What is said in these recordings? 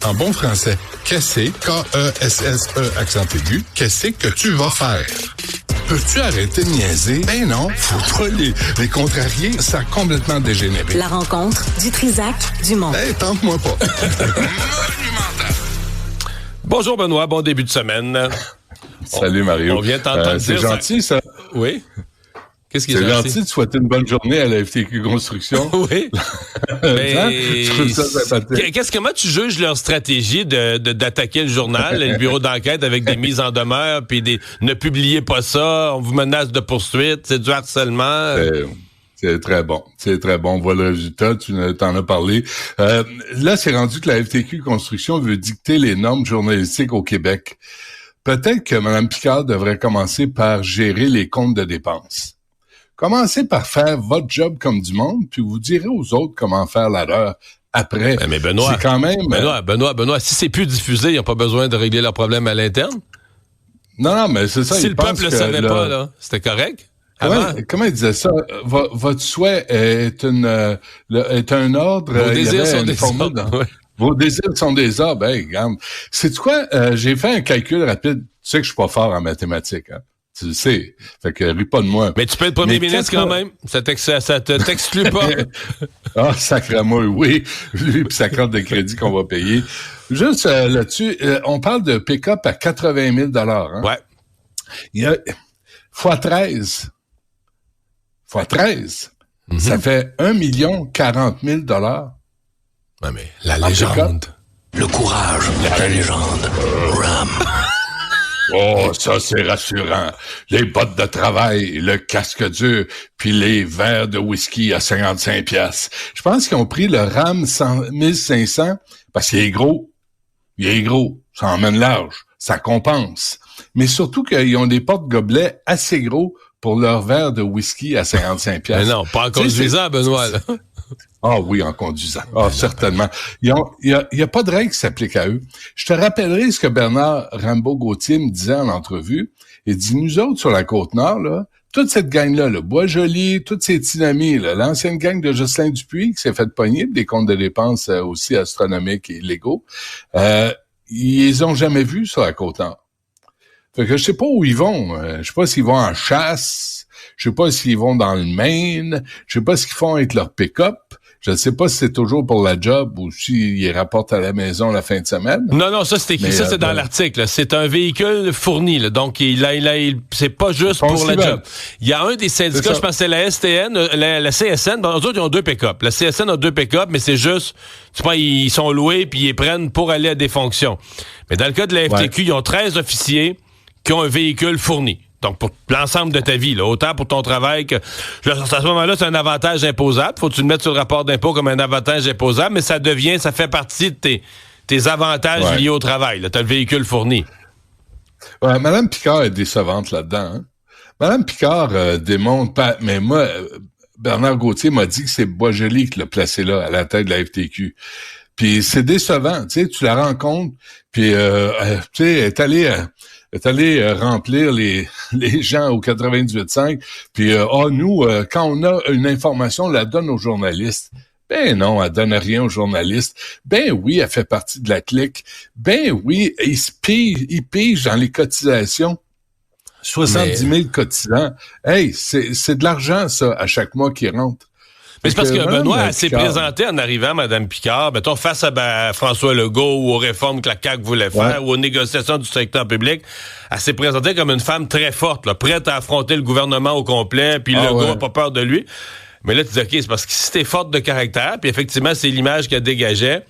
En bon français, qu'est-ce K-E-S-S-E accent aigu, qu'est-ce que tu vas faire? Peux-tu arrêter de niaiser? Ben non, faut pas les contrarier, ça a complètement dégénéré. La rencontre du Trizac-Dumont. Hey, tente-moi pas. Bonjour Benoît, bon début de semaine. Salut Mario. On vient t'entendre c'est dire gentil ça. Oui. Qu'est-ce qui est C'est gentil? gentil de souhaiter une bonne journée à la FTQ Construction. Oui. Je trouve ça sympathique. Comment tu juges leur stratégie d'attaquer le journal, le bureau d'enquête avec des mises en demeure, puis ne publiez pas ça, on vous menace de poursuite, c'est du harcèlement. C'est très bon. C'est très bon. Voilà le résultat. Tu t'en as parlé. Là, c'est rendu que la FTQ Construction veut dicter les normes journalistiques au Québec. Peut-être que Mme Picard devrait commencer par gérer les comptes de dépenses. Commencez par faire votre job comme du monde, puis vous direz aux autres comment faire la leur après. Mais Benoît, c'est quand même... Benoît, si c'est plus diffusé, ils n'ont pas besoin de régler leurs problèmes à l'interne? Non, mais c'est ça. Si le peuple ne le savait pas, là, c'était correct? Comment il disait ça? Votre souhait est un ordre. Vos désirs sont des ordres. Ouais. Vos désirs sont des ordres. Ben, regarde. C'est quoi? J'ai fait un calcul rapide. Tu sais que je suis pas fort en mathématiques, hein? Tu le sais. Fait que ris pas de moi. Mais tu peux être premier ministre quand même. Ça te t'exclut pas. Ah, sacrément, oui. Lui pis sa carte de crédit qu'on va payer. Juste là-dessus, on parle de pick-up à 80 000 hein? Ouais. Il y a fois 13. Fois 13. Mm-hmm. Ça fait 1 40 000 Ouais, mais la légende. Le courage, la légende. Ram. Oh, ça, c'est rassurant. Les bottes de travail, le casque dur, puis les verres de whisky à 55 piastres. Je pense qu'ils ont pris le RAM 1500 parce qu'il est gros. Il est gros. Ça emmène large. Ça compense. Mais surtout qu'ils ont des porte-gobelets assez gros pour leur verre de whisky à 55 piastres. Mais non, pas en conduisant, Benoît, là. Ah oui, en conduisant. Ah, certainement. Il y a pas de règle qui s'applique à eux. Je te rappellerai ce que Bernard Rambaud-Gauthier me disait en entrevue. Il dit, nous autres, sur la Côte-Nord, là, toute cette gang-là, le Bois-Joli, toutes ces petits là, l'ancienne gang de Jocelyn Dupuis qui s'est fait pogner des comptes de dépenses aussi astronomiques et illégaux, ils les ont jamais vus sur la Côte-Nord. Fait que je sais pas où ils vont. Je sais pas s'ils vont en chasse. Je sais pas s'ils vont dans le Maine. Je sais pas ce qu'ils font avec leur pick-up. Je ne sais pas si c'est toujours pour la job ou s'ils rapportent à la maison la fin de semaine. Non, ça c'est écrit, ça c'est dans l'article. Là. C'est un véhicule fourni, là, donc c'est pas juste pour la job. Il y a un des syndicats, je pense que c'est la STN, la CSN, bon, eux autres ils ont 2 pick-up. La CSN a 2 pick-up, mais c'est juste, tu sais, ils sont loués puis ils les prennent pour aller à des fonctions. Mais dans le cas de la FTQ, ils ont 13 officiers qui ont un véhicule fourni. Donc, pour l'ensemble de ta vie, là, autant pour ton travail que... À ce moment-là, c'est un avantage imposable. Faut que tu le mettes sur le rapport d'impôt comme un avantage imposable, mais ça fait partie de tes avantages liés au travail. Tu as le véhicule fourni. Ouais, Mme Picard est décevante là-dedans. Hein? Mme Picard démontre pas... Mais moi, Bernard Gauthier m'a dit que c'est Bois-Joli qui l'a placé là, à la tête de la FTQ. Puis c'est décevant. Tu sais, tu la rencontres, puis tu sais, elle est allée remplir les gens au 98.5, puis nous, quand on a une information, on la donne aux journalistes. Ben non, elle donne rien aux journalistes. Ben oui, elle fait partie de la clique. Ben oui, ils pigent dans les cotisations. 70 000 cotisants. Hey, c'est de l'argent, ça, à chaque mois qui rentre. Mais c'est parce que Benoît s'est présenté en arrivant, Mme Picard, mettons, face à François Legault ou aux réformes que la CAQ voulait faire ou aux négociations du secteur public. Elle s'est présentée comme une femme très forte, là, prête à affronter le gouvernement au complet, puis Legault n'a pas peur de lui. Mais là, tu dis, OK, c'est parce que si t'es forte de caractère, puis effectivement, c'est l'image qu'elle dégageait,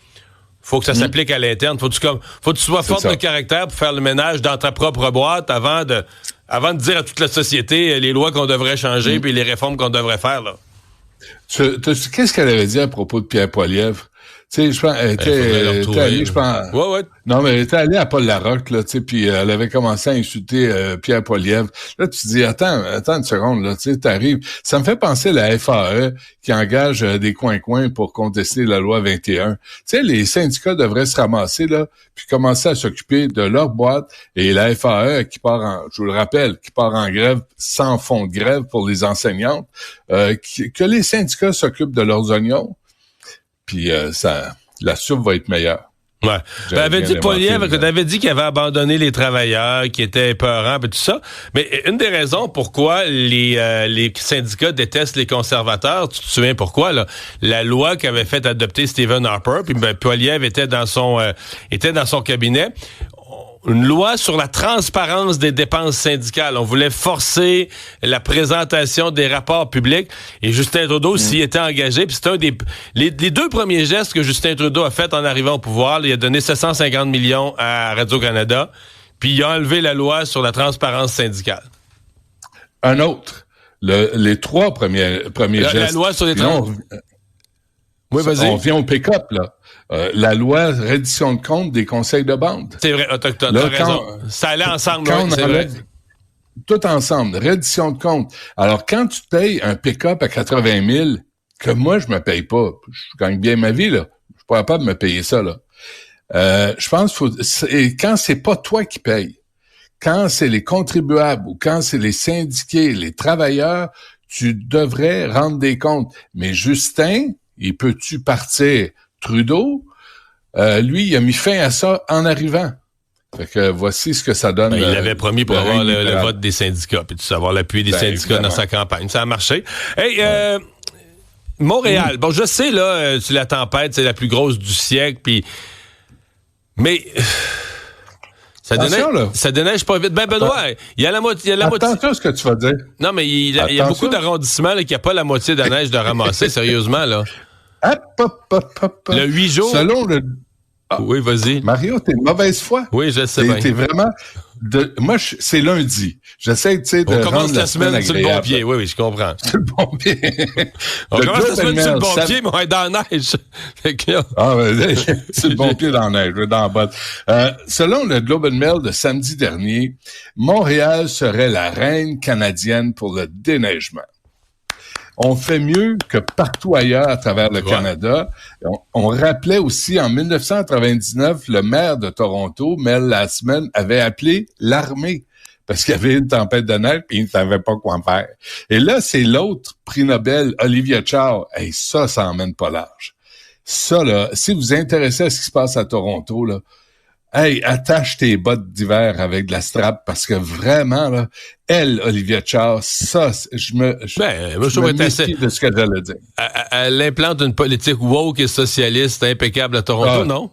faut que ça s'applique à l'interne. Faut que tu sois forte de caractère pour faire le ménage dans ta propre boîte avant de dire à toute la société les lois qu'on devrait changer puis les réformes qu'on devrait faire, là. Qu'est-ce qu'elle avait dit à propos de Pierre Poilievre? Tu sais, je pense, elle était allée, je pense. Ouais. Non, mais elle était allée à Paul Larocque, là, tu sais, puis elle avait commencé à insulter Pierre Poilievre. Là, tu te dis, attends une seconde, là, tu sais, t'arrives. Ça me fait penser à la FAE qui engage des coins-coins pour contester la loi 21. Tu sais, les syndicats devraient se ramasser, là, puis commencer à s'occuper de leur boîte, et la FAE je vous le rappelle, qui part en grève sans fonds de grève pour les enseignantes, que les syndicats s'occupent de leurs oignons, puis la soupe va être meilleure. Ouais. Ben, avait dit Poilievre, que t'avais dit qu'il avait abandonné les travailleurs, qui étaient épeurants, et tout ça. Mais une des raisons pourquoi les syndicats détestent les conservateurs, tu te souviens pourquoi, là? La loi qu'avait fait adopter Stephen Harper, puis Poilievre était dans son cabinet. Une loi sur la transparence des dépenses syndicales. On voulait forcer la présentation des rapports publics. Et Justin Trudeau s'y était engagé. Puis c'est les deux premiers gestes que Justin Trudeau a fait en arrivant au pouvoir. Là, il a donné 750 millions à Radio-Canada. Puis il a enlevé la loi sur la transparence syndicale. Un autre. Les trois premiers gestes. La loi sur les Oui, vas-y. On vient au pick-up, là. La loi reddition de compte des conseils de bande. C'est vrai, t'as raison. Ça allait ensemble, oui, c'est vrai. Tout ensemble, reddition de compte. Alors, quand tu payes un pick-up à 80 000, que moi, je me paye pas, je gagne bien ma vie, là. Je suis pas capable de me payer ça, là. Je pense quand c'est pas toi qui payes, quand c'est les contribuables ou quand c'est les syndiqués, les travailleurs, tu devrais rendre des comptes. Mais Justin, il peut-tu partir? Trudeau, lui, il a mis fin à ça en arrivant. Fait que voici ce que ça donne. Il avait promis pour avoir le vote des syndicats, puis avoir l'appui des syndicats dans sa campagne. Ça a marché. Hey, Montréal. Bon, je sais, là, c'est la tempête, c'est la plus grosse du siècle, puis... Mais... Ça déneige pas vite. Ben, Benoît, il y a la moitié... Attention à ce que tu vas dire. Non, mais il y a beaucoup d'arrondissements qui n'ont pas la moitié de la neige de ramasser, sérieusement, là. Le 8 jours. Selon le... Oui, vas-y. Mario, t'es de mauvaise foi. Oui, je sais bien. T'es vraiment... Moi, c'est lundi. J'essaie, tu sais, de rendre la semaine sur le bon pied. Oui, je comprends. Sur le bon pied. On commence la semaine sur le bon pied, mais on est dans la neige. Sur le bon pied dans la neige, dans la botte. Selon le Globe and Mail de samedi dernier, Montréal serait la reine canadienne pour le déneigement. On fait mieux que partout ailleurs à travers le Canada. On rappelait aussi, en 1999, le maire de Toronto, Mel Lastman, avait appelé l'armée parce qu'il y avait une tempête de neige et il ne savait pas quoi faire. Et là, c'est l'autre prix Nobel, Olivia Chow. Hey, ça emmène pas large. Ça, là, si vous vous intéressez à ce qui se passe à Toronto, là, hey, attache tes bottes d'hiver avec de la strap parce que vraiment, là, elle, Olivia Chow, ça, je me méfie de ce que j'allais dire. Elle implante une politique woke et socialiste impeccable à Toronto, non?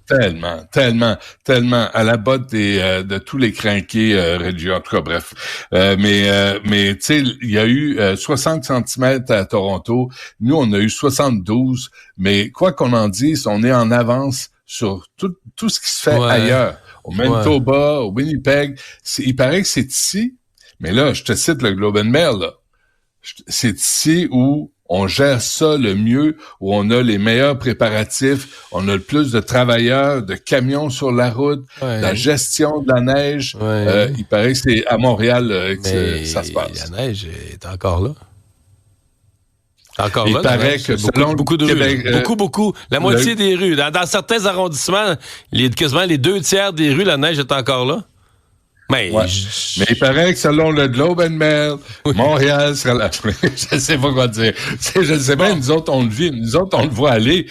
Tellement. À la botte de tous les crinqués religieux, en tout cas, bref. Mais tu sais, il y a eu 60 cm à Toronto. Nous, on a eu 72. Mais quoi qu'on en dise, on est en avance sur tout ce qui se fait ailleurs. Au Manitoba, au Winnipeg. Il paraît que c'est ici, mais là, je te cite le Globe and Mail, là. C'est ici où on gère ça le mieux, où on a les meilleurs préparatifs, on a le plus de travailleurs, de camions sur la route, la gestion de la neige. Il paraît que c'est à Montréal que ça se passe. La neige est encore là. Encore il là, paraît que selon beaucoup de Québec, rues, beaucoup, la moitié des rues. Dans certains arrondissements, quasiment les 2/3 des rues, la neige est encore là. Mais il paraît que selon le Globe and Mail, Montréal sera la... Je sais pas quoi dire. Je ne sais pas, nous autres, on le vit. Nous autres, on le voit aller.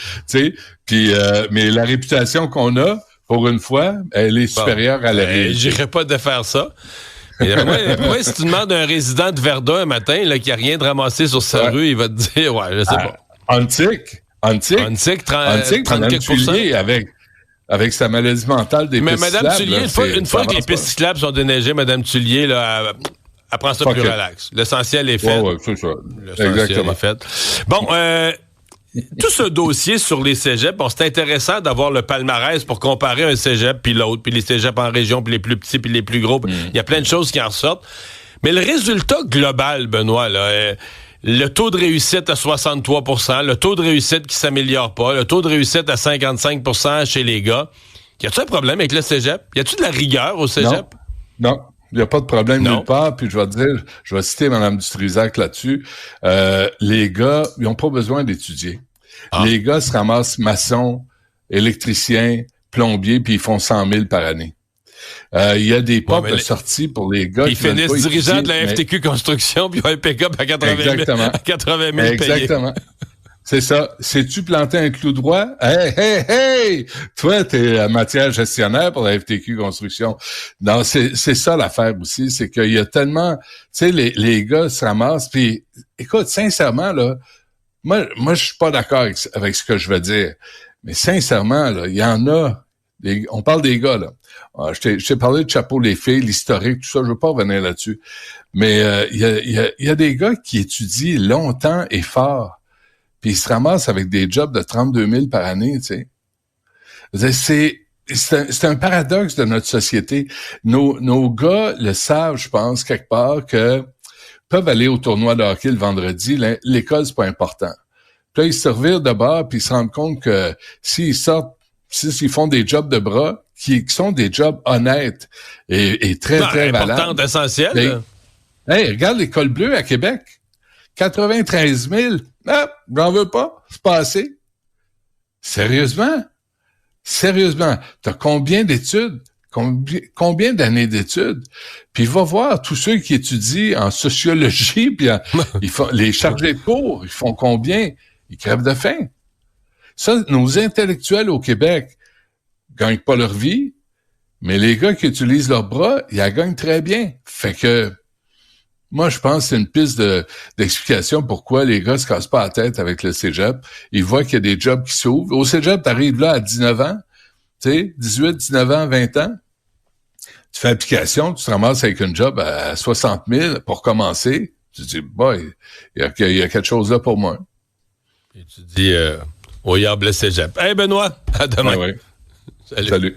Puis, mais la réputation qu'on a, pour une fois, elle est supérieure à la réalité. J'irais pas de faire ça. Moi, si tu demandes à un résident de Verdun un matin là, qui n'a rien de ramassé sur sa rue, il va te dire, je sais pas. Antique, 30% avec sa maladie mentale des pistes cyclables. Mais Mme Tullier, une fois que les pistes cyclables sont déneigées, Mme Tullier, là, elle prend ça plus relax. L'essentiel est fait. Oui, c'est ça. L'essentiel est fait. Bon, tout ce dossier sur les cégeps, c'est intéressant d'avoir le palmarès pour comparer un cégep puis l'autre, puis les cégeps en région, puis les plus petits, puis les plus gros. Il y a plein de choses qui en ressortent. Mais le résultat global, Benoît, là, le taux de réussite à 63%, le taux de réussite qui s'améliore pas, le taux de réussite à 55% chez les gars. Y a-tu un problème avec le cégep? Y a-tu de la rigueur au cégep? Non. Il n'y a pas de problème nulle part. Puis je vais citer Mme Dutrisac là-dessus. Les gars, ils n'ont pas besoin d'étudier. Les gars se ramassent maçons, électriciens, plombiers, puis ils font 100 000 par année. Il y a des portes de sortie pour les gars qui finissent dirigeants de la FTQ Construction, puis ils ont un pick-up à 80 000 Exactement. payés. C'est ça. Sais-tu planter un clou droit? Hey! Toi, t'es matière gestionnaire pour la FTQ Construction. Non, c'est ça l'affaire aussi, c'est qu'il y a tellement, tu sais, les gars se ramassent, puis écoute, sincèrement, là, moi, je suis pas d'accord avec ce que je veux dire, mais sincèrement, là, il y en a, on parle des gars, là. Je t'ai parlé de Chapeau les filles, l'historique, tout ça, je veux pas revenir là-dessus, mais il y a des gars qui étudient longtemps et fort, puis ils se ramassent avec des jobs de 32 000 par année, tu sais. C'est un paradoxe de notre société. Nos gars le savent, je pense, quelque part, que peuvent aller au tournoi de hockey le vendredi, l'école, c'est pas important. Puis là, ils se revirent de bord, puis ils se rendent compte que s'ils font des jobs de bras, qui sont des jobs honnêtes et très, très valables. Importante, essentielle. Hey, regarde l'École bleue à Québec. 93 000. Ah, j'en veux pas. C'est pas assez. Sérieusement? T'as combien d'études? Combien d'années d'études? Puis va voir tous ceux qui étudient en sociologie, puis ils font les chargés de cours, ils font combien? Ils crèvent de faim. Ça, nos intellectuels au Québec gagnent pas leur vie, mais les gars qui utilisent leurs bras, ils la gagnent très bien. Fait que moi, je pense que c'est une piste d'explication pourquoi les gars se cassent pas la tête avec le cégep. Ils voient qu'il y a des jobs qui s'ouvrent. Au cégep, t'arrives là à 19 ans, tu sais, 18, 19 ans, 20 ans. Tu fais application, tu te ramasses avec un job à 60 000 pour commencer. Tu te dis, boy, il y a quelque chose là pour moi. Et tu dis, au Yable Cégep. Hey, Benoît, à demain. Ouais. Salut.